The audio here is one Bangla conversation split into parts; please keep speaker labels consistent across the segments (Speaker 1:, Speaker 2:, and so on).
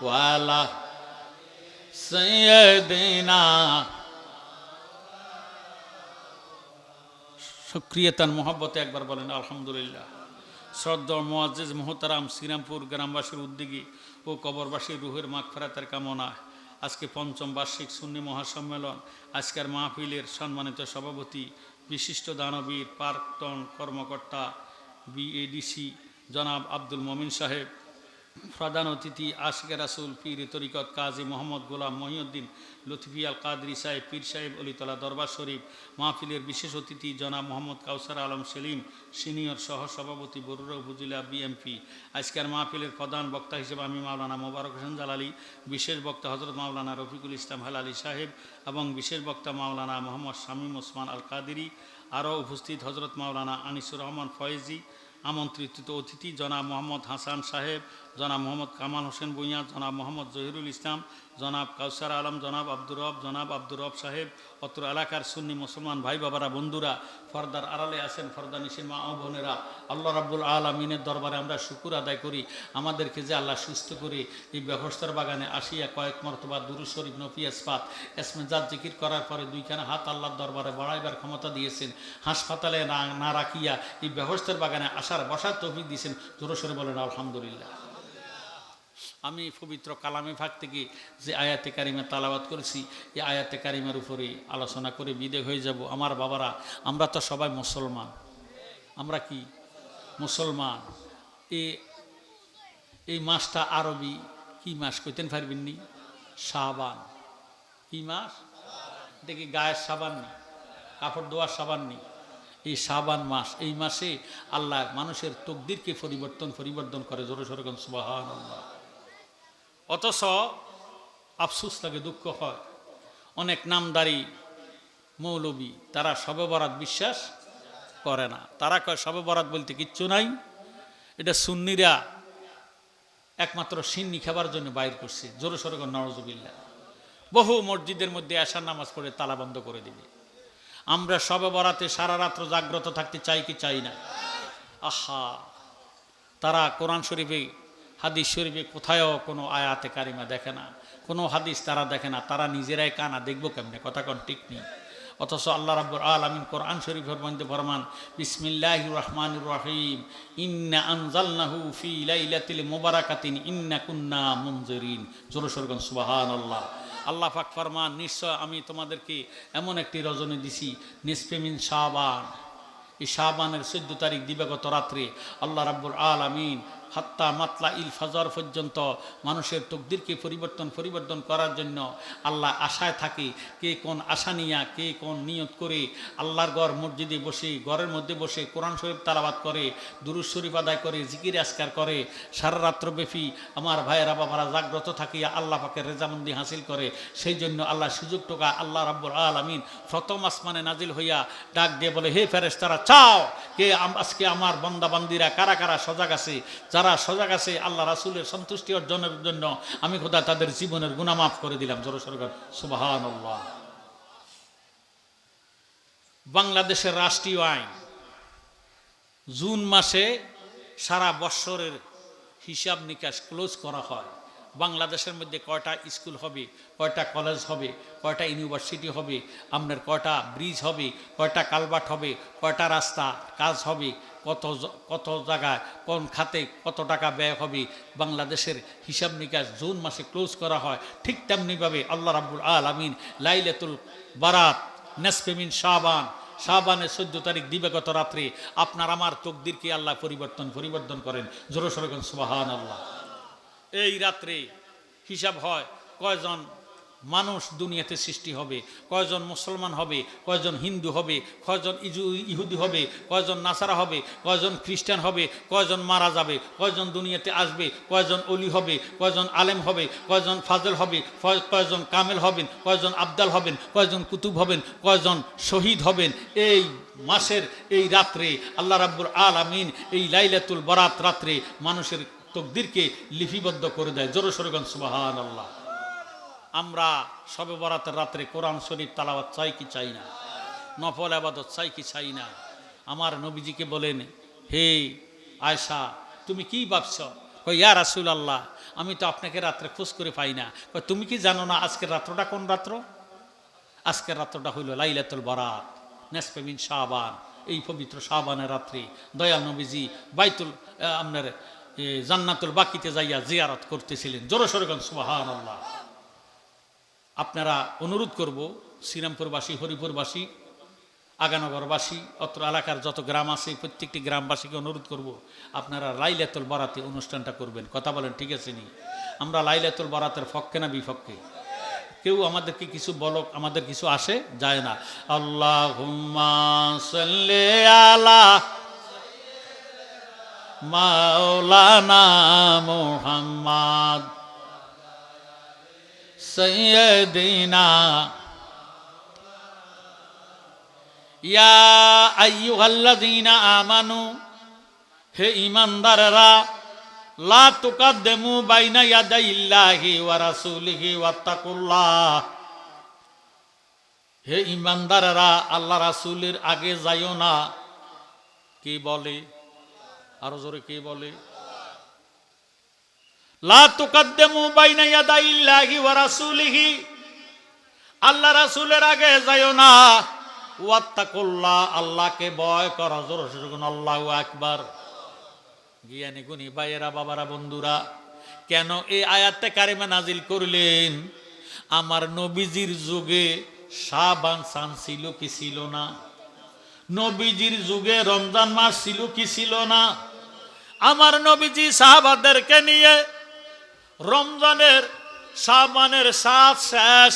Speaker 1: ওয়ালা সাইয়্যিদিনা। শুকরিয়াতান মোহাব্বতে একবার বলেন আলহামদুলিল্লাহ। শ্রদ্ধা মুআজ্জিজ মুহতারাম শ্রীরামপুর গ্রামবাসীর উদ্যোগী ও কবরবাসীর রুহের মাগফিরাতের কামনা আজকে পঞ্চম বার্ষিক সুন্নি মহাসম্মেলন আজকের মাহফিলের সম্মানিত সভাপতি বিশিষ্ট দানবীর প্রাক্তন কর্মকর্তা বিএডিসি জনাব আব্দুল মমিন সাহেব, প্রধান অতিথি আশিকে রাসুল পীর তরিকত কাজী মোহাম্মদ গোলাম মহিউদ্দিন লতিফি আল কাদরি সাহেব, পীর সাহেব অলিতলা দরবার শরীফ, মাহফিলের বিশেষ অতিথি জনাব মোহাম্মদ কাউসার আলম সেলিম সিনিয়র সহসভাপতি বরুড়া উপজেলা বিএমপি। আজকের মাহফিলের প্রধান বক্তা হিসেবে আমি মাওলানা মোবারক হোসেন জালালি, বিশেষ বক্তা হজরত মাওলানা রফিকুল ইসলাম হেলালি সাহেব এবং বিশেষ বক্তা মাওলানা মোহাম্মদ শামীম ওসমান আল কাদেরি। আরও উপস্থিত হজরত মাওলানা আনিসুর রহমান ফয়েজি, আমন্ত্রিত অতিথি জনাব মোহাম্মদ হাসান সাহেব, জনাব মোহাম্মদ কামাল হোসেন ভূঁইয়া, জনাব মোহাম্মদ জহিরুল ইসলাম, জনাব কাউসার আলম, জনাব আব্দুর রব সাহেব, অত্র এলাকার সুন্নি মুসলমান ভাই বাবারা, বন্ধুরা, ফর্দার আড়ালে আছেন, ফর্দা নিশির মা ও বোনেরা, আল্লাহ রাব্বুল আলামিনের দরবারে আমরা শুকুর আদায় করি আমাদেরকে যে আল্লাহ সুস্থ করে এই ব্যবস্থার বাগানে আসিয়া কয়েক মর্তবা দুরূদ শরীফ নফি আসফাত এসমে জাত জিকির করার পরে দুইখানা হাত আল্লাহর দরবারে বাড়াইবার ক্ষমতা দিয়েছেন। হাসপাতালে না রাখিয়া এই ব্যবস্থার বাগানে আসার বসার তৌফিক দিয়েছেন। জোরে সোরে বলেন আলহামদুলিল্লাহ। আমি পবিত্র কালামে ফাঁক থেকে যে আয়াতে কারিমা তালাওয়াত করেছি এই আয়াতে কারিমার উপরে আলোচনা করে বিদায় হয়ে যাব। আমার বাবারা, আমরা তো সবাই মুসলমান। আমরা কি মুসলমান? এই মাসটা আরবি কি মাস কইতেন পারবেননি? শাবান। কি মাস? দেখি গায়ের সাবান নেই, কাপড় ধোয়ার সাবান নেই। এই শাবান মাস, এই মাসে আল্লাহ মানুষের তকদিরকে পরিবর্তন করে। জোরে সোরে কোন সুবহানাল্লাহ। অথচ আফসোস লাগে, দুঃখ হয়, অনেক নামদারি মৌলবী তারা শবে বরাত বিশ্বাস করে না। তারা কয় শবে বরাত বলতে কিচ্ছু নাই, এটা সুন্নিরা একমাত্র সিন্নি খাবার জন্য বাইর করছে। জোরে সোরে কোন নাউজুবিল্লাহ। বহু মসজিদের মধ্যে আশার নামাজ পড়ে তালা বন্ধ করে দিবে। আমরা শবে বরাতে সারা রাত্র জাগ্রত থাকতে চাই কি চাই না? আহা, তারা কোরআন শরীফে হাদিস শরীফে কোথায়ও কোনো আয়াতে কারিমা দেখে না, কোনো হাদিস তারা দেখে না। তারা নিজেরাই কানা, দেখবো কেমনে? কথা কোন ঠিক নেই। অথচ আল্লাহ রাব্বুল আলামিন কোরআন শরীফের মধ্যে ফরমান, বিসমিল্লাহির রহমানির রহিম, ইন্না আনজালনাহু ফি লাইলাতিল মুবারাকাতিন ইন্না কুন্না মুনজিরিন। জোরে সোরে কোন সুবহানাল্লাহ। আল্লাহ পাক ফরমান, নিশ্চয় আমি তোমাদেরকে এমন একটি রজনী দিছি, নিসফে মিন শাবান। এই শাবানের 14 তারিখ দিবাগত রাত্রে আল্লাহ রাব্বুল আলামিন হাত্তা মাতলা ইল ফজর পর্যন্ত মানুষের তকদিরকে পরিবর্তন করার জন্য আল্লাহ আশায় থাকে। কে কোন আশা নিয়া, কে কোন নিয়ত করে আল্লাহর ঘর মসজিদে বসে, ঘরের মধ্যে বসে কোরআন শরীফ তালাবাত করে, দুরূদ শরীফ আদায় করে, জিকির আজকার করে, সারা রাত্রব্যাপী আমার ভাইয়েরা বাবারা জাগ্রত থাকিয়া আল্লাহ পাকের রেজামন্দি হাসিল করে। সেই জন্য আল্লাহ সুযোগ টোকা আল্লাহ রাব্বুল আলামিন প্রথম আসমানে নাজিল হইয়া ডাক দিয়ে বলে, হে ফেরেশতারা, চাও কে আজকে আমার বান্দা বান্দিরা কারা কারা সজাগ আছে? যারা সজাগ আছে আল্লাহ রাসূলের সন্তুষ্টি অর্জনের জন্য আমি খোদা তাদের জীবনের গুনাহ মাফ করে দিলাম। জোরে সোরে সুবহানাল্লাহ। বাংলাদেশের রাষ্ট্রীয় আইন, জুন মাসে সারা বৎসরের হিসাব নিকাশ ক্লোজ করা হয়। বাংলাদেশের মধ্যে কয়টা স্কুল হবে, কয়টা কলেজ হবে, কয়টা ইউনিভার্সিটি হবে, আপনার কয়টা ব্রিজ হবে, কয়টা কালভার্ট হবে, কয়টা রাস্তা কাজ হবে, কত জায়গায় কোন খাতে কত টাকা ব্যয় হবে, বাংলাদেশের হিসাব নিকাশ জুন মাসে ক্লোজ করা হয়। ঠিক তেমনিভাবে আল্লাহ রাব্বুল আলামিন লাইলাতুল বারাত নিসফে মিন শাবান, শাবানের 14 তারিখ দিবাগত রাত্রে আপনার আমার তকদিরকে আল্লাহ পরিবর্তন করেন। জোরে সোরে কোন সুবহানাল্লাহ। এই রাত্রে হিসাব হয় কয়জন মানুষ দুনিয়াতে সৃষ্টি হবে, কয়জন মুসলমান হবে, কয়জন হিন্দু হবে, কয়জন ইহুদি হবে, কয়জন নাসারা হবে, কয়জন খ্রিস্টান হবে, কয়জন মারা যাবে, কয়জন দুনিয়াতে আসবে, কয়জন অলি হবে, কয়জন আলেম হবে, কয়জন ফাজল হবে, কয়জন কামেল হবেন, কয়জন আবদাল হবেন, কয়জন কুতুব হবেন, কয়জন শহীদ হবেন। এই মাসের এই রাত্রে আল্লাহ রাব্বুল আলামিন এই লাইলাতুল বারাত রাত্রে মানুষের তকদিরকে লিপিবদ্ধ করে দেয়। জোরে সোরে কোন সুবহানাল্লাহ। আমরা শবে বরাতের রাত্রে কোরআন শরীফ তালাওয়াত চাই কি চাই না? নফল ইবাদত চাই কি চাই না? আমার নবীজিকে বলেন, হে আয়েশা, তুমি কি ভাবছ? কই ইয়া রাসূলুল্লাহ, আমি তো আপনাকে রাত্রে খোঁজ করে পাই না। কই তুমি কি জানো না আজকের রাত্রটা কোন রাত্র? আজকের রাত্রটা হইল লাইলাতুল বারাত, নিসফে মিন শাবান। এই পবিত্র শাবানের রাত্রি দয়াল নবীজি বাইতুল আপনার জান্নাতুল বাকিতে যাইয়া জিয়ারত করতেছিলেন। জোরে সোরে কোন সুবহানাল্লাহ। আপনারা অনুরোধ করব, শ্রীরামপুরবাসী, হরিপুরবাসী, আগানগরবাসী, অত্র এলাকার যত গ্রাম আছে প্রত্যেকটি গ্রামবাসীকে অনুরোধ করব, আপনারা লাইলাতুল বারাতে অনুষ্ঠানটা করবেন। কথা বলেন ঠিক আছে নি? আমরা লাইলাতুল বারাতের পক্ষে না বিপক্ষে? কেউ আমাদেরকে কিছু বলক, আমাদের কিছু আসে যায় না। আল্লাহুম্মা সাল্লি আলা মাওলানা মুহাম্মদ সাইয়্যিদিনা ইয়া আইয়ুহাল্লাযীনা আমানু, হে ঈমানদাররা, লা তুকাদ্দিমু বাইনা ইয়াদাইল্লাহি ওয়া রাসূলিহি ওয়াত্তাকুল্লাহ, হে ঈমানদাররা আল্লাহ রাসূলের আগে যাইও না। কি বলে? আরো জোরে কি বলে? লা তুকাদ্দিমু বাইনা ইয়াদাইল্লাহি ওয়া রাসূলিহি, আল্লাহ রাসূলের আগে যাইও না। ওয়াত্তাকুল্লাহ, আল্লাহকে ভয় করো। জোরে জোরে আল্লাহু আকবার। জ্ঞানী গুণী ভাইয়েরা, বাবারা, বন্ধুরা, কেন এই আয়াতে কারিমা নাজিল করলেন? আমার নবীজির যুগে শাবান চাঁদ ছিল কি ছিল না? নবীজির যুগে রমজান মাস ছিল কি ছিল না? আমার নবীজি সাহাবাদেরকে নিয়ে রমজানের শাবানের 7 শেষ,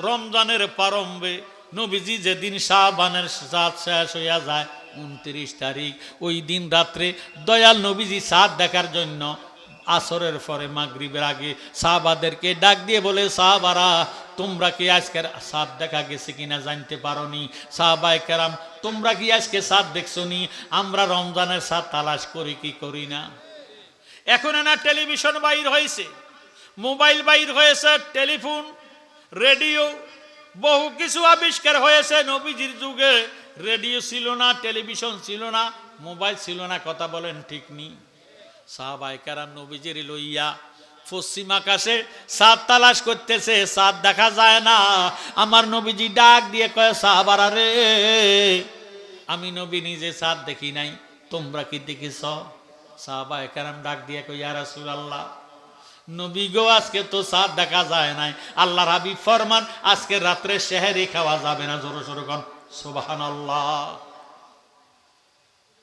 Speaker 1: রমজানের প্রারম্ভে নবীজি যেদিন শাবানের 7 শেষ হইয়া যায় 29 তারিখ, ওই দিন রাত্রে দয়াল নবীজি চাঁদ দেখার জন্য আসরের পরে মাগরিবের আগে সাহাবাদেরকে ডাক দিয়ে বলে, সাহাবারা তোমরা কি আজকের চাঁদ দেখা গেছে কিনা জানতে পারোনি? সাহাবায়ে কেরাম তোমরা কি আজকে চাঁদ দেখছো নি? আমরা রমজানের চাঁদ তালাশ করি কি করি না? এখন না টেলিভিশন বাইর হয়েছে, মোবাইল বাইর হয়েছে, টেলিফোন, রেডিও, বহু কিছু আবিষ্কার হয়েছে। নবীজির যুগে রেডিও ছিল না, টেলিভিশন ছিল না, মোবাইল ছিল না। কথা বলেন ঠিক নি? সাহাবায়ে কেরাম নবীজির লইয়া পশ্চিম আকাশে চাঁদ তালাশ করতেছে, চাঁদ দেখা যায় না। আমার নবীজি ডাক দিয়ে কয়, সাহাবারা রে, আমি নবী নিজে চাঁদ দেখি নাই, তোমরা কি দেখেছ? সাহাবায়ে কেরাম ডাক দিয়ে কয়, ইয়া রাসূলুল্লাহ, নবী গো আজকে তো চাঁদ দেখা যায় নাই। আল্লাহর হাবিব ফরমান, আজকে রাত্রে সেহরি খাওয়া যাবে না। জোরে জোরে কোন সুবহানাল্লাহ।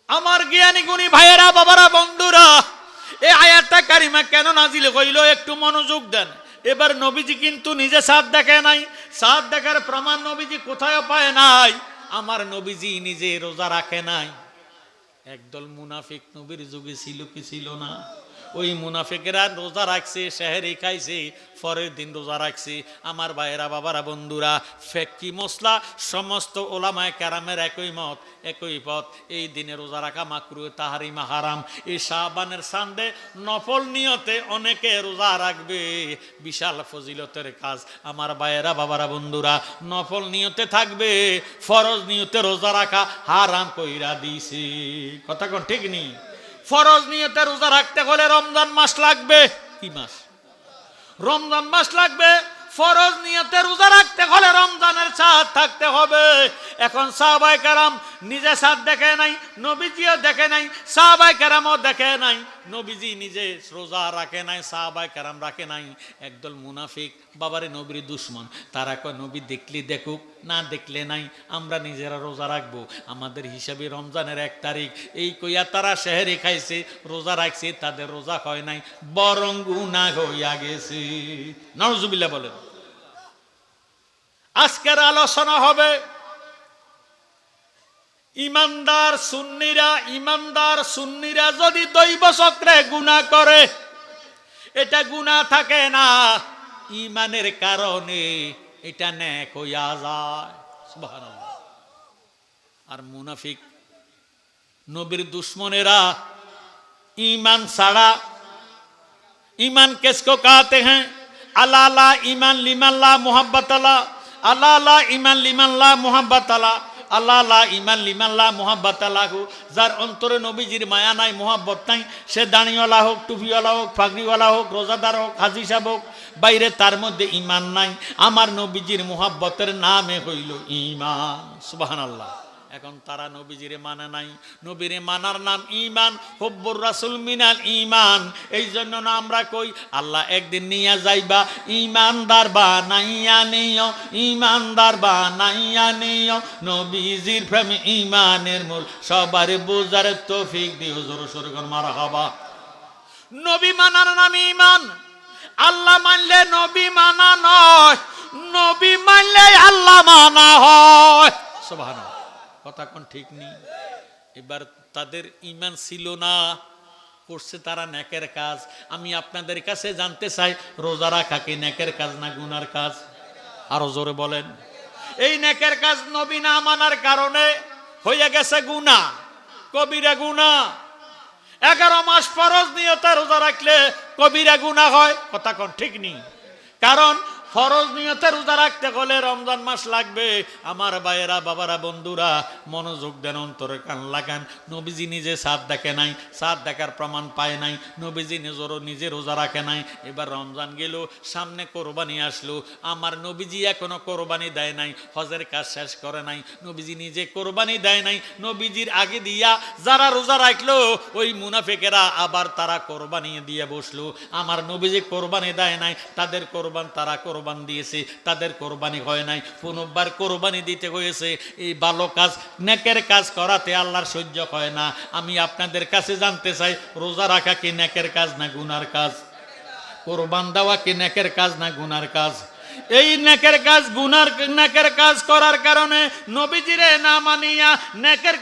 Speaker 1: আমার জ্ঞানী গুণী ভাইয়েরা, বাবারা, বন্ধুরা, এই আয়াতটা কারিমা কেন নাজিল হইল একটু মনোযোগ দেন। এবার নবীজি কিন্তু নিজে চাঁদ দেখে নাই, চাঁদ দেখার প্রমাণ নবীজি কোথায় পায় নাই। আমার নবীজি নিজে রোজা রাখে নাই। একদল মুনাফিক নবীর যুগে ছিল কি ছিল না? ওই মুনাফিকেরা রোজা রাখছে, সেহরি খাইছে, পরের দিন রোজা রাখছে। আমার ভাইয়েরা, বাবারা, বন্ধুরা, ফেকি মশলা সমস্ত ওলামায়ে কেরামের একই মত, একই পথ। এই দিনে রোজা রাখা মাকরুহ, তাহরিমা হারাম। এই শাবানের চাঁদে নফল নিয়তে অনেকে রোজা রাখবে, বিশাল ফজিলতের কাজ। আমার ভাইয়েরা, বাবারা, বন্ধুরা, নফল নিয়তে থাকবে, ফরজ নিয়তে রোজা রাখা হারাম কইরা দিছে। কথা কোন ঠিক নেই? ফরজ নিয়তে রোজা রাখতে হলে রমজান মাস লাগবে। কি মাস? রমজান মাস লাগবে। ফরজ নিয়তে রোজা রাখতে হলে রমজানের চাঁদ থাকতে হবে। এখন সাহাবায়ে কেরাম নিজে চাঁদ দেখে নাই, নবীজিও দেখে নাই, সাহাবায়ে কেরামও দেখে নাই। নবীজি নিজে রোজা রাখে নাই, সাহাবায়ে কেরাম রাখে নাই। একদল মুনাফিক, বাবারে নবীর দুশ্মন, তারা কয় নবী দেখলি দেখুক, না দেখলে নাই, আমরা নিজেরা রোজা রাখবো, আমাদের হিসাবে রমজানের 1 তারিখ। এই কইয়া তারা সেহরি খাইছে, রোজা রাখছে, তাদের রোজা হয় নাই, বরং গুনাহ হইয়া গেছে। নাউজুবিল্লাহ বলেন। আজকের আলোচনা হবে ইমানদার সুন্নিরা যদি দৈব চক্রে গুনাহ করে, এটা গুনাহ থাকে না, ইমানের কারণে এটা নেক হইয়া যায়। সুবহানাল্লাহ। আর মুনাফিক নবীর দুশ্মনেরা ईमान साड़ा ईमान किसको कहते हैं? अल्लाह ला ईमान लिमन ला मोहब्बत अला, अल्लाह ला ईमान लिमन ला मोहब्बत अला। আল্লাহ লা ইমান লিমান লা মুহাব্বাত লাহু, যার অন্তরে নবীজির মায়া নাই, মুহাব্বত নাই, সে দাড়িওয়ালা হোক, টুপিওয়ালা হোক, পাগড়িওয়ালা হোক, রোজাদার হোক, হাজি সাহেব হোক, বাইরে তার মধ্যে ইমান নাই। আমার নবীজির মুহাব্বতের নামে হইল ইমান। সুবহানাল্লাহ। এখন তারা নবীজিরে মানে নাই। নবীরে মানার নাম ইমান। হুব্বুর রাসূল মিনাল ইমান। এই জন্য না আমরা কই আল্লাহ একদিন নিয়া যাইবা, ইমানদার বানাইয়া নিও, ইমানদার বানাইয়া নিও। নবীজির প্রেম ইমানের মূল, সবার বোঝার তৌফিক দিও। জোরে সোরে কোন মারহাবা। নবী মানার নাম ইমান। আল্লাহ মানলে নবী মানা নয়, নবী মানলে আল্লাহ মানা হয়। সুবহানাল্লাহ। কথা কোন ঠিক নেই। এবার তাদের ইমান ছিল না, করছে তারা নেকের কাজ। আমি আপনাদের কাছে জানতে চাই, রোজা রাখা কি নেকের কাজ না গুনার কাজ? আরো জোরে বলেন। এই নেকের কাজ নবী না মানার কারণে হয়ে গেছে গুনাহ, কবিরা গুনাহ। 11 মাস ফরজ নিয়তে রোজা রাখলে কবিরা গুনাহ হয়। কথা কোন ঠিক নেই। কারণ ফরজ নিয়তে রোজা রাখতে হলে রমজান মাস লাগবে। আমার ভাইয়েরা, বাবারা, বন্ধুরা, মনোযোগ দেন, অন্তরে কান লাগান। নবীজি নিজে সাদ দেখে নাই, সাদ দেখার প্রমাণ পায় নাই। নবীজি নিজে রোজা রাখে নাই। এবার রমজান গেল, সামনে কোরবানি আসলো। আমার নবীজি এখনো কোরবানি দেয় নাই, হজের কাজ শেষ করে নাই। নবীজি নিজে কোরবানি দেয় নাই। নবীজির আগে দিয়া যারা রোজা রাখলো, ওই মুনাফিকেরা আবার তারা কোরবানি দিয়ে বসলো। আমার নবীজি কোরবানি দেয় নাই, তাদের তারা কোরবান দিয়েছে, তাদের কোরবানি হয় নাই। পুনর্বার কোরবানি দিতে হয়েছে। এই ভালো কাজ, নেকের কাজ করাতে আল্লাহর সহ্য হয় না। আমি আপনাদের কাছে জানতে চাই, রোজা রাখা কি নেকের কাজ না গুনার কাজ? কোরবান দেওয়া কি নেকের কাজ না গুনার কাজ? এই নেকের কাজ নেকের কাজ করার কারণে নবীজিরে না মানিয়া নেকের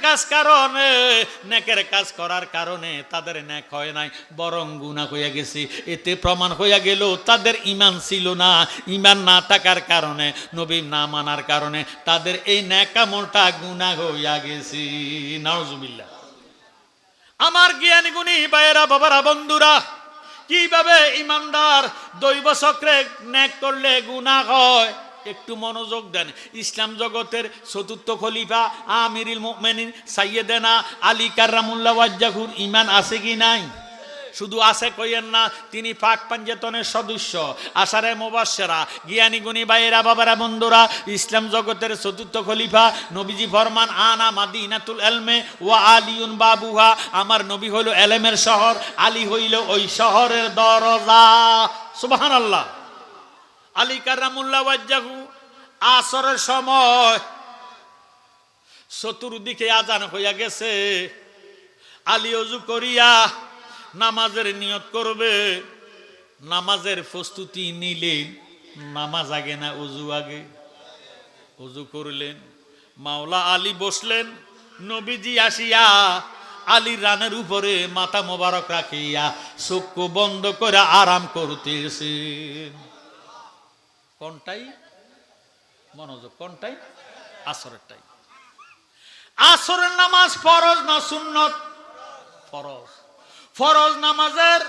Speaker 1: কাজ করার কারণে তাদের নেক হয় নাই, বরং গুনাহ হয়ে গেছে। এতে প্রমাণ হয়ে গেল তাদের ঈমান ছিল না। ঈমান না থাকার কারণে, নবী না মানার কারণে তাদের এই নেক আমলটা গুনাহ হইয়া গেছে। নাউজুবিল্লাহ। আমার জ্ঞানী গুণী ভাইয়েরা, বাবারা, বন্ধুরা, কিভাবে ইমানদার দৈব চক্রে নেক করলে গুনাহ হয় একটু মনোযোগ দেন। ইসলাম জগতের চতুর্থ খলিফা আমিরুল মুমিনিন সাইয়েদেনা আলী কাররামুল্লাহ ওয়াজহুর ঈমান আছে কি নাই? শুধু আছে কইয়েন না, তিনি পাক পাঞ্জেতনের সদস্য, আশারে মুবাশশিরা। জ্ঞানী গুণী ভাইয়েরা, বাবারা, বন্ধুরা, ইসলাম জগতের চতুর্থ খলিফা। নবীজি ফরমান, আনা মাদিনাতুল ইলমে ওয়া আলিউন বাবুহা। আমার নবী হইল এলেমের শহর, আলী হইল ওই শহরের দরজা। সুবহানাল্লাহ। আলী কাররামুল্লাহ ওয়াজহু আসরের সময় চতুর্দিকে আজান হইয়া গেছে। আলী ওযু করিয়া নামাজের নিয়ত করবে। নামাজের প্রস্তুতি নিলেন। নামাজ আগে না ওযু আগে? ওযু করলেন, মাওলা আলী বসলেন। নবীজি আসিয়া আলীর রানের উপরে মাথা মোবারক রাখিয়া চক্ষু বন্ধ করে আরাম করতেছেন। কোনটাই? মনোযোগ। কোনটাই? আসরেরটাই। আসরের নামাজ ফরজ না সুন্নত? ফরজ। ফরজ নামাজের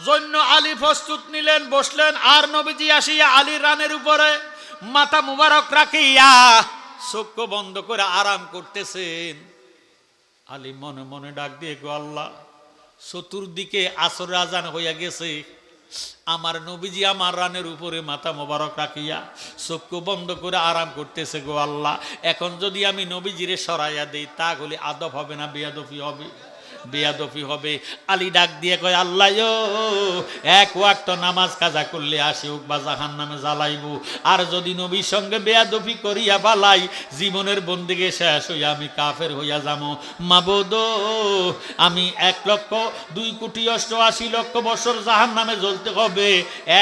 Speaker 1: জন্য আলী প্রস্তুত নিলেন, বসলেন। আর নবীজি আসিয়া আলীর রানের উপরে মাথা মুবারক রাখিয়া চক্ষু বন্ধ করে আরাম করতেছেন। আলী মনে মনে ডাক দিয়ে, গো আল্লাহ, চতুর্দিকে আসর আজান হইয়া গেছে, আমার নবীজি আমার রানের উপরে মাথা মোবারক রাখিয়া চক্ষু বন্ধ করে আরাম করতেছে। গো আল্লাহ, এখন যদি আমি নবীজিরে সরাইয়া দেই, তাহলে আদব হবে না বেয়াদবি হবে? বেয়াদবি হবে। আলী ডাক দিয়ে কয়, আল্লাহ, এক ওয়াক্ত নামাজ কাজা করলে আসে হোক বা জাহান্নামে জ্বালাইবো। আর যদি নবীর সঙ্গে বেয়াদবি করিয়া বালাই, জীবনের বন্দেগী শেষ হইয়া আমি কাফের হইয়া যাবো। মাবুদ, আমি 1,02,88,00,000 বছর জাহান্নামে জ্বলতে হবে।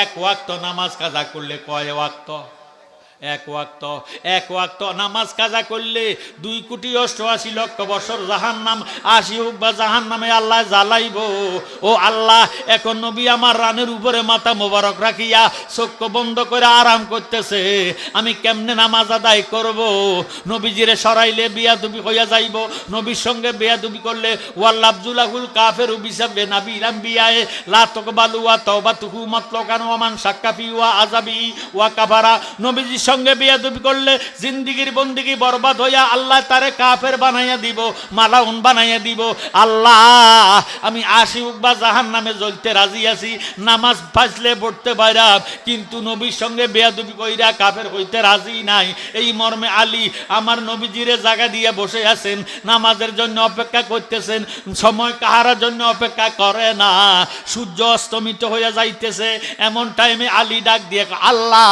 Speaker 1: এক ওয়াক্ত নামাজ কাজা করলে কয় ওয়াক্ত? এক ওয়াক্ত নামাজ কাজা করলে 2,88,00,000 বছর জাহান্নাম আসি হোক বা জাহান্নামে আল্লাহ জ্বালাইব। ও আল্লাহ, এখন নবী আমার রানের উপরে মাথা মোবারক রাখিয়া চক্ষু বন্ধ করে আরাম করতেছে, আমি কেমনে নামাজ আদায় করব? নবীজিরে সরাইলে বেয়াদবি হইয়া যাইব। নবীর সঙ্গে বেয়াদবি করলে ওয়াল্লাবজুলাহুল কাফেরু বিসাবে নাবিল আম্বিয়ায়ে লা তাকবালু ওয়া তাওবাতুহু মাতলাকান ওয়া মান শাক্কা ফি ওয়া আযাবি ওয়া কাফারা। নবীজি সঙ্গে বেয়াদবি করলে জিন্দিগির বন্দিগি বরবাদ হইয়া আল্লাহ তারে কাফের বানাইয়া দিব, মালাউন বানাইয়া দিব। আল্লাহ আমি আশি উকবা জাহান্নামে জ্বলতে রাজি আছি, নামাজ ফাজলে পড়তে বাইরাম, কিন্তু নবীর সঙ্গে বেয়াদবি কইরা কাফের হইতে রাজি নাই। এই মর্মে আলী আমার নবীজিরে জায়গা দিয়ে বসে আছেন, নামাজের জন্য অপেক্ষা করতেছেন। সময় কাহারার জন্য অপেক্ষা করে না, সূর্য অস্তমিত হইয়া যাইতেছে। এমন টাইমে আলী ডাক দিয়ে, আল্লাহ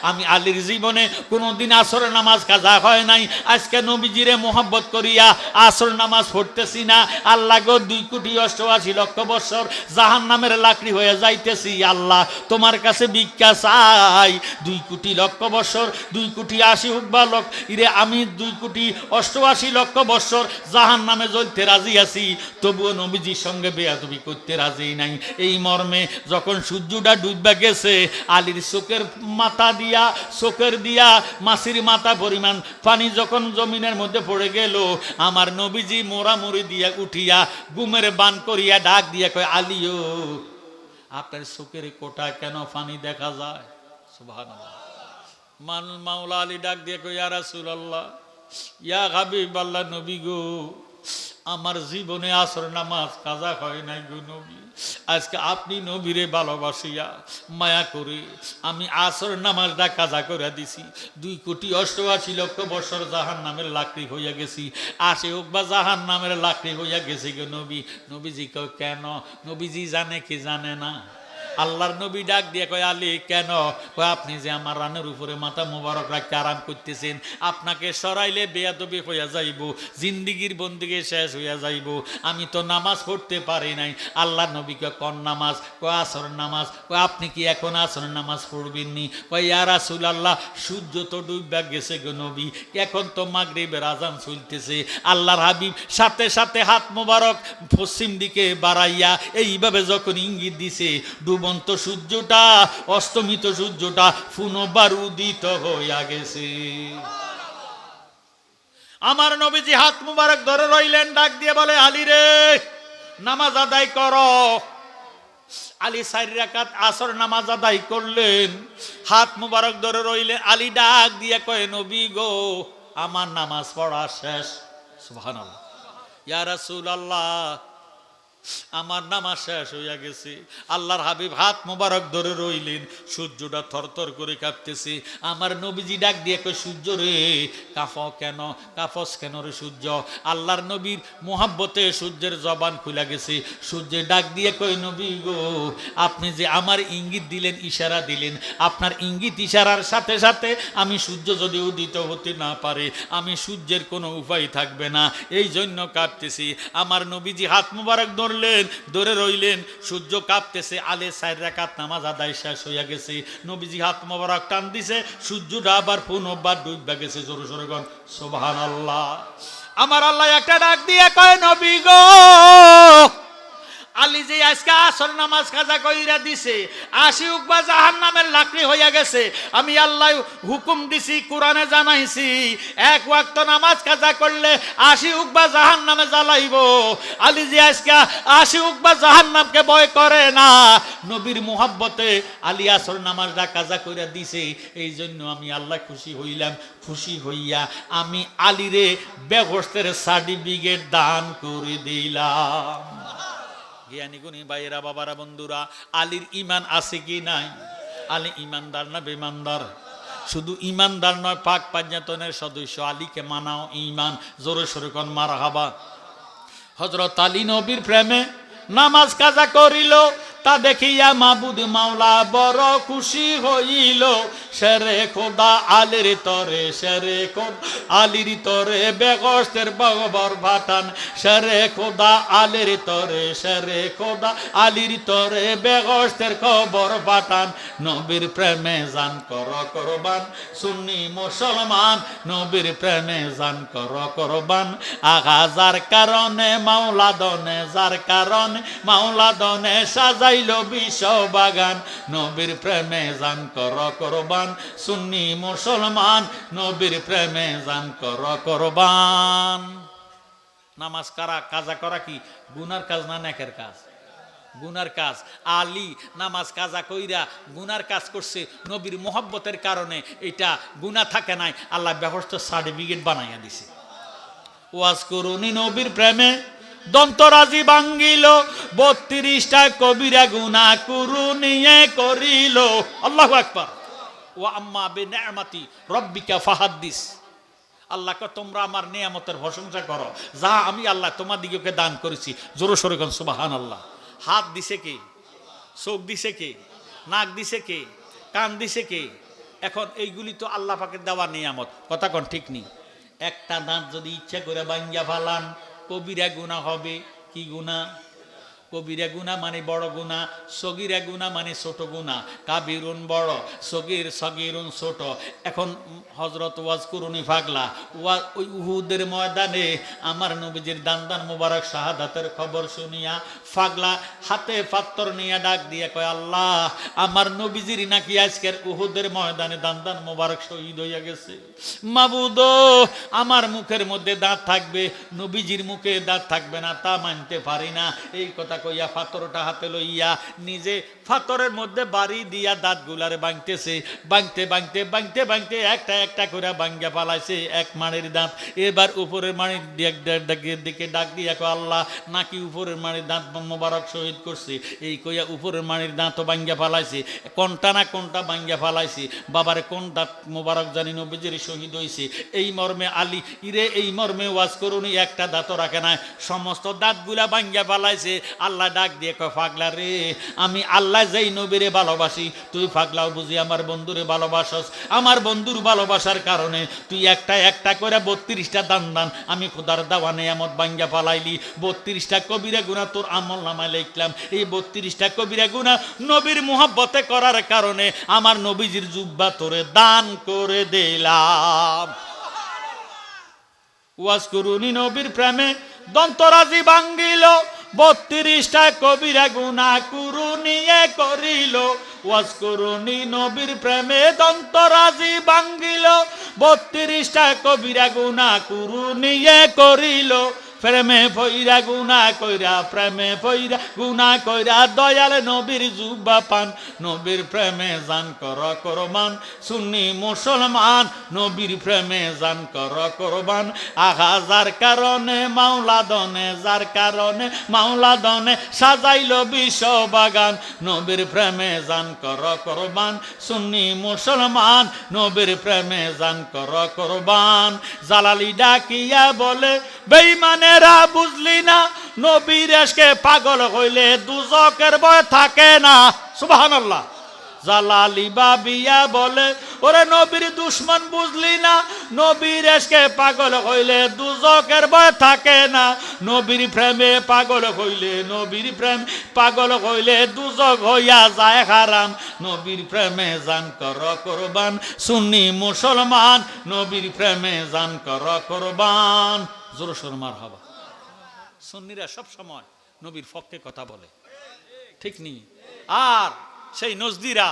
Speaker 1: আমি আলীর জীবনে কোনোদিন আসর নামাজ কাজা হয় নাই, আজকে নবীজিরে মোহাব্বত করিয়া আসর নামাজ পড়তেছি না। আল্লাহ গো 2,88,00,000 বছর জাহান্নামের লাকড়ি হয়ে যাইতেছি, আল্লাহ তোমার কাছে ভিক্ষা চাই। 2,00,00,000 বছর 2,80,00,000 হোক বা লোক ইরে, আমি 2,88,00,000 বছর জাহান্নামে জ্বলতে রাজি আছি, তবুও নবীজির সঙ্গে বেয়াদবি করতে রাজি নাই। এই মর্মে যখন সূর্যটা ডুববা গেছে, আলীর চোখের মাথা দিয়া, চোখের দিয়া মাছির মাথা পরিমাণ পানি যখন জমিনের মধ্যে পড়ে গেল, আমার নবীজি মোড়ামুড়ি দিয়া উঠিয়া ঘুমের বান করিয়া ডাক দিয়া কয়, আলীও আপনার চোখের কোটা কেন পানি দেখা যায়? সুবহানাল্লাহ। মাওলা আলী ডাক দিয়ে কই, ইয়া রাসূলুল্লাহ, ইয়া হাবিবাল্লাহ, নবী গো আমার জীবনে আসর নামাজ কাজা হয় নাই গো নবী, আজকে আপনি নবীরে ভালোবাসিয়া মায়া করে আমি আসর নামাজটা কাজা করে দিছি। 2,88,00,000 বছর জাহান নামের লাকড়ি হইয়া গেছি, আসে হোক বা জাহান নামের লাকড়ি হইয়া গেছি গো নবী। নবীজি কয় কেন? নবীজি জানে কি জানে না? আল্লাহর নবী ডাক দিয়ে কয়, আলী কেন? কয় আপনি যে আমার রানের উপরে মাথা মোবারক রাখতে আরাম করতেছেন, আপনাকে সরাইলে বেয়াদবি হইয়া যাইব, জিন্দিগির বন্দিগি শেষ হইয়া যাইব, আমি তো নামাজ পড়তে পারি নাই। আল্লাহর নবী কয় কোন নামাজ? কয় আসর নামাজ। কয় আপনি কি এখন আসর নামাজ পড়বেননি? কয় ইয়া রাসূলুল্লাহ সূর্য তো ডুববা গেছে গো নবী, এখন তো মাগরিবের আজান চলতেছে। আল্লাহর হাবিব সাথে সাথে হাত মোবারক পশ্চিম দিকে বাড়াইয়া এইভাবে যখন ইঙ্গিত দিছে, ডুবন্ত সূর্যটা, অস্তমিত সূর্যটা পুনবার উদিত হইয়া গেছে। আমার নবীজি হাত মুবারক ধরে রইলেন, ডাক দিয়ে বলে, আলী রে নামাজ আদায় করো। আলী 4 রাকাত আসর নামাজ আদায় করলেন, হাত মুবারক ধরে রইলেন। আলী ডাক দিয়ে কয়, নবী গো আমার নামাজ পড়া শেষ। সুবহানাল্লাহ। ইয়া রাসূলুল্লাহ আমার নামাজ শেষ হইয়া গেছে। আল্লাহর হাবিব হাত মোবারক ধরে রইলেন, সূর্যটা থরথর করে কাঁপতেছে। আমার নবীজি ডাক দিয়ে কয়, সূর্য রে কাঁপ কেন? কাঁপস কেন রে সূর্য? আল্লাহর নবীর মোহাব্বতে সূর্যের জবান খুলে গেছে। সূর্য ডাক দিয়ে কয়, নবী গো আপনি যে আমার ইঙ্গিত দিলেন, ইশারা দিলেন, আপনার ইঙ্গিত ইশারার সাথে সাথে আমি সূর্য যদি উদিত হতে না পারে, আমি সূর্যের কোনো উপায় থাকবে না, এই জন্য কাঁপতেছি। আমার নবীজি হাত মোবারক ধরে রইলেন, সূর্য কাঁপতেছে। আলে 4 রাকাত নামাজ আদায় শেষ হইয়া গেছে। নবীজি হাত মোবারক টান দিছে, সূর্যটা আবার পুনর্বার ডুববা গেছে। জোরে জোরে গন সুবহানাল্লাহ। আমার আল্লাহ একটা ডাক দিয়ে কয়, নবী গো আলী যে আজকে আসর নামাজ কাজা কইরা দিছে, 80 উকবা জাহান্নামের লাকড়ি হইয়া গেছে। আমি আল্লাহ হুকুম দিছি, কোরআনে জানাইছি, 1 ওয়াক্ত নামাজ কাজা করলে 80 উকবা জাহান্নামে জ্বালাইব। আলী যে আজকে 80 উকবা জাহান্নামকে ভয় করে না, নবীর মুহাব্বতে আলী আসর নামাজটা কাজা কইরা দিছে, এই জন্য আমি আল্লাহ খুশি হইলাম। খুশি হইয়া আমি আলীরে বেগস্তের সার্টিফিকেট দান করে দিলাম। জ্ঞানী গুণী ভাইয়েরা, বাবারা, বন্ধুরা, আলীর ইমান আছে কি নাই? আলী ইমানদার না বেঈমানদার? শুধু ইমানদার নয়, পাক পাঞ্জাতনের সদস্য। আলীকে মানাও ঈমান। জোরে সোরে কোন মারহাবা। হযরত আলী নবীর প্রেমে নামাজ কাজা করিল, তা দেখিয়া মাবুদ মাওলা বড় খুশি হইল। শেরে খোদা আলীর তরে, শেরে খোদা আলীর তরে বেগস্তের বগবর ভাটান। শেরে খোদা আলীর তরে, শেরে খোদা আলীর তরে বেগস্তের খবর ভাটান। নবীর প্রেমে জান কর কোরবান, সুন্নি মুসলমান নবীর প্রেমে জান কর কোরবান। আগা যার কারণে মাওলা দনে, যার কারণে মাওলা দনে সাজাইল বিশ্ব বাগান। নবীর প্রেমে জান কর কোরবান, সুন্নি মুসলমান নবীর প্রেমে জান কর কোরবান। নামাজ কাজা করা কি গুনার কাজ না নেকের কাজ? গুনার কাজ। আলী নামাজ কাজা কইরা গুনার কাজ করছে, নবীর মোহব্বতের কারণে এটা গুনাহ থাকে নাই, আল্লাহ ব্যবস্থা সার্টিফিকেট বানাইয়া দিছে। ওয়াজ করুনি নবীর প্রেমে দন্তরাজি ভাঙ্গিল, 32টা কবিরা গুনাহ কুরুনিয়ে করিল। আল্লাহু আকবার। ওয়া আম্মা বিনিআমাতি রাব্বিকা ফাহাদ্দিস। আল্লাহকে তোমরা আমার নিয়ামতের প্রশংসা করো, যা আমি আল্লাহ তোমাদিগকে দান করেছি। জোরে সোরে কোন সুবহানাল্লাহ। হাত দিছে কে? চোখ দিছে কে? নাক দিছে কে? কান দিছে কে? এখন এইগুলি তো আল্লাহ পাকের দেওয়া নিয়ামত, কথা কোন ঠিক নেই? একটা দাঁত যদি ইচ্ছা করে ভাঙ্গিয়া ফালান, কবিরা গুনাহ হবে। কি গুনাহ? কবিরা গুনাহ মানে বড় গুনাহ, সগীরা গুনাহ মানে ছোট গুনাহ। কাবিরুন বড়, সগীর সগীরুন ছোট। এখন হযরত ওয়াজ করুনি পাগলা, ওই উহুদের ময়দানে আমার নবীজির দান মুবারক শাহাদাতের খবর শুনিয়া পাগলা হাতে পাত্তর নিয়ে ডাক দিয়ে কয়, আল্লাহ আমার নবীজির নাকি আজকের উহুদের ময়দানে দান মুবারক শহীদ হইয়া গেছে। মাবুদ, আমার মুখের মধ্যে দাঁত থাকবে, নবীজির মুখে দাঁত থাকবে না, তা মানতে পারি না। এই কথা কইয়া পাথরটা হাতে লইয়া নিজে পাথরের মধ্যে বাড়ি দিয়া দাঁতগুলারে ভাঙতেছে। ভাঙতে একটা একটা করে ভাঙ্গা পালাইছে এক মাড়ির দাঁত। এবার উপরের মাড়ির দিকে ডাক দিয়া কয়, আল্লাহ নাকি উপরের মাড়ির দাঁত মোবারক শহীদ করছে। এই কইয়া উপরের মাড়ির দাঁতও ভাঙ্গা পালাইছে, কোনটা না কোনটা ভাঙ্গা পালাইছে। বাবারে কোন দাঁত মোবারক জানি নবীজির শহীদ হইছে। এই মর্মে আলী ইরে, এই মর্মে ওয়াজ করুনি একটা দাঁতও রাখে নাই, সমস্ত দাঁতগুলা ভাঙ্গা পালাইছে। আল্লাহ ডাক দিয়ে কয়, পাগলা রে, আমি আল্লাহ যেই নবীরে ভালোবাসি, তুই পাগলাও বুঝি আমার বন্ধুরে ভালোবাসস। আমার বন্ধুর ভালোবাসার কারণে তুই একটা একটা করে 32টা দান আমি খোদার দেওয়া নিয়ামত ভাঙ্গা পালাইলি। 32টা কবিরা গুনাহ তোর আমল নামায় লিখলাম। এই 32টা কবিরা গুনাহ নবীর মুহাব্বতে করার কারণে আমার নবীজির জুব্বা তোরে দান করে দিলাম। ওয়াজ করুনি নবীর প্রেমে দন্তরাজি ভাঙ্গিল, 32টা কবিরা গুনাহ কুরুনিয়ে করিল। ওয়াজ করুনি নবীর প্রেমে দন্তরাজি ভাঙ্গিল, 32টা কবিরা গুনাহ কুরুনিয়ে করিল। প্রেমে পইরা গুনাহ কইরা, প্রেমে পইরা গুনাহ কইরা দয়াল নবীর জুব্বা পান। নবীর প্রেমে জান কর কোরবান, সুন্নি মুসলমান নবীর প্রেমে জান কর কোরবান। আহা যার কারণে মাওলা দনে, যার কারণে মাওলা দনে সাজাইল বিশ্ব বাগান। নবীর প্রেমে জান কর কোরবান, সুন্নি মুসলমান নবীর প্রেমে জান কর কোরবান। জালালি ডাকিয়া বলে, বেঈমানেরা বুঝলি না, নবীর এশকে পাগল হইলে দুজকের ভয় থাকে না। সুবহানাল্লাহ। জালালি বাবিয়া বলে, ওরে নবীর দুশমন বুঝলি না, নবীর এশকে পাগল হইলে দুজকের ভয় থাকে না। নবীর প্রেমে পাগল হইলে, নবীর প্রেম পাগল হইলে দুজক হইয়া যায় হারাম। নবীর প্রেমে জান কর কোরবান, সুন্নি মুসলমান নবীর প্রেমে জান কর কোরবান। জোরে সোরে মারহাবা। সুন্নিরা সব সময় নবীর পক্ষে কথা বলে, ঠিক নেই? আর সেই নজদিরা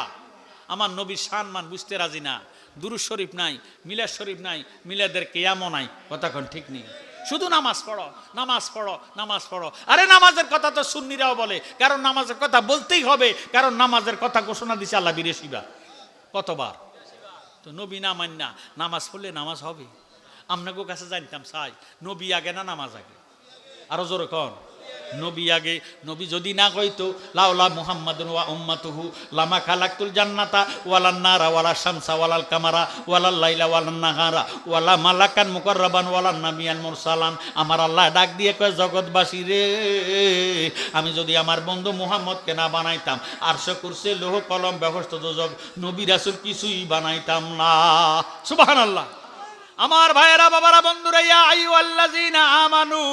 Speaker 1: আমার নবীর সম্মান বুঝতে রাজি না। দুরূদ শরীফ নাই, মিলাদ শরীফ নাই, মিলাদের কিয়ামও নাই, কথা কোন ঠিক নেই? শুধু নামাজ পড়ো, নামাজ পড়ো, নামাজ পড়ো। আরে নামাজের কথা তো সুন্নিরাও বলে, কারণ নামাজের কথা বলতেই হবে, কারণ নামাজের কথা ঘোষণা দিছে আল্লাহ বিরেশিবা কতবার। তো নবী না মান না, নামাজ পড়লে নামাজ হবে। আপনাকে কাছে জানতাম চাই, নবী আগে না নামাজ আগে? আরো জোরে কন, নবী আগে। নবী যদি না কইতো লাউলা মুহাম্মাদুন ওয়া উম্মাতুহু লামা খালাকতুল জান্নাতা ওয়ালান নারা ওয়ালা শামসা ওয়ালাল কামারা ওয়ালাল লাইলা ওয়ালান নাহারা ওয়ালা মালাকান মুকাররাবান ওয়ালান নাবিয়ান মুরসালান। আমার আল্লাহ ডাক দিয়ে কয়, জগৎবাসী রে, আমি যদি আমার বন্ধু মুহাম্মদকে না বানাইতাম, আরশ কুরসি লৌহ কলম ব্যবস্থা যোজক নবী রাসূল কিছুই বানাইতাম না। সুবহানাল্লাহ। আমার ভাইয়েরা, বাবারা, বন্ধুরা, ইয়া আইয়ুহাল্লাযীনা আমানু,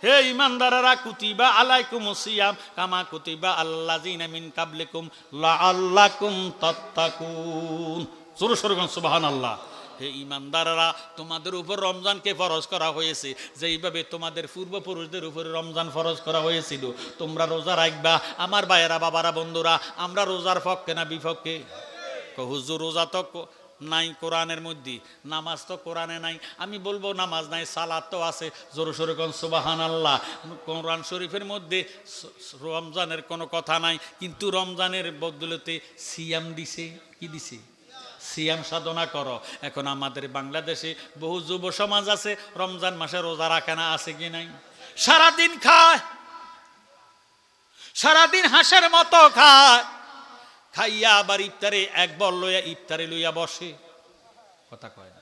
Speaker 1: হে ঈমানদারেরা, কুতিবা আলাইকুমুস সিয়াম কামা কুতিবা আল্লাযীনা মিন কাবলিকুম লাআল্লাকুম তাত্তাকুন। জোরে সোরে বলুন সুবহানাল্লাহ। হে ঈমানদারেরা, তোমাদের উপর রমজানকে ফরজ করা হয়েছে, যেইভাবে তোমাদের পূর্বপুরুষদের উপরে রমজান ফরজ করা হয়েছিল। তোমরা রোজা রাখবা। আমার ভাইয়েরা, বাবারা, বন্ধুরা, আমরা রোজার পক্ষে না বিপক্ষে? হুজুর রোজা তো নাই কোরআনের মধ্যে, নামাজ তো কোরআনে নাই। আমি বলবো নামাজ নাই, সালাত তো আছে, জোরে সোরে কোন সুবহানাল্লাহ। কোরআন শরীফের মধ্যে রমজানের কোনো কথা নাই, কিন্তু রমজানের বদলতে সিয়াম দিছে। কি দিছে? সিয়াম সাধনা করো। এখন আমাদের বাংলাদেশে বহু যুব সমাজ আছে রমজান মাসে রোজা রাখে না, আছে কি নাই? সারাদিন খায়, সারাদিন হাঁসের মতো খায়, খাইয়া আবার ইফতারে এক বল লইয়া ইফতারে লইয়া বসে, কথা কয় না।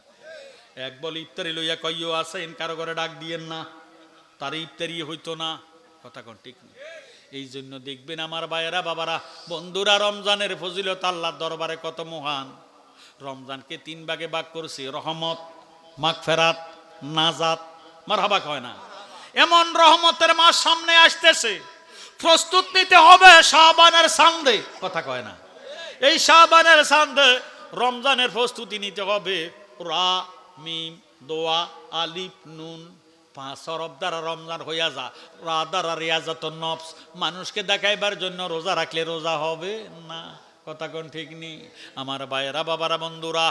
Speaker 1: এক বল ইফতারি লইয়া কইও আছেন, কারো ঘরে ডাক দিয়েন না, তার ইফতারি হইতো না, কথা কোন ঠিক নেই। এই জন্য দেখবেন আমার ভাইয়েরা, বাবারা, বন্ধুরা, রমজানের ফজিলত আল্লাহর দরবারে কত মহান। রমজানকে 3 ভাগে ভাগ করছে, রহমত, মাগফিরাত, নাজাত। মারহাবা কয় না? এমন রহমতের মাস সামনে আসতেছে, প্রস্তুত নিতে হবে শাবানের চাঁদে, কথা কয় না? এই শাবানের চাঁদে রমজানের প্রস্তুতি নিতে হবে। রা মিম দোয়া আলিফ নুন 5 হরফ দ্বারা রমজান হইয়া যা। রা দ্বারা রিয়াজাতুন নফস, মানুষকে দেখাইবার জন্য রোজা রাখলে রোজা হবে না, কথা কোন ঠিক নেই। আমার ভাইয়েরা, বাবারা, বন্ধুরা,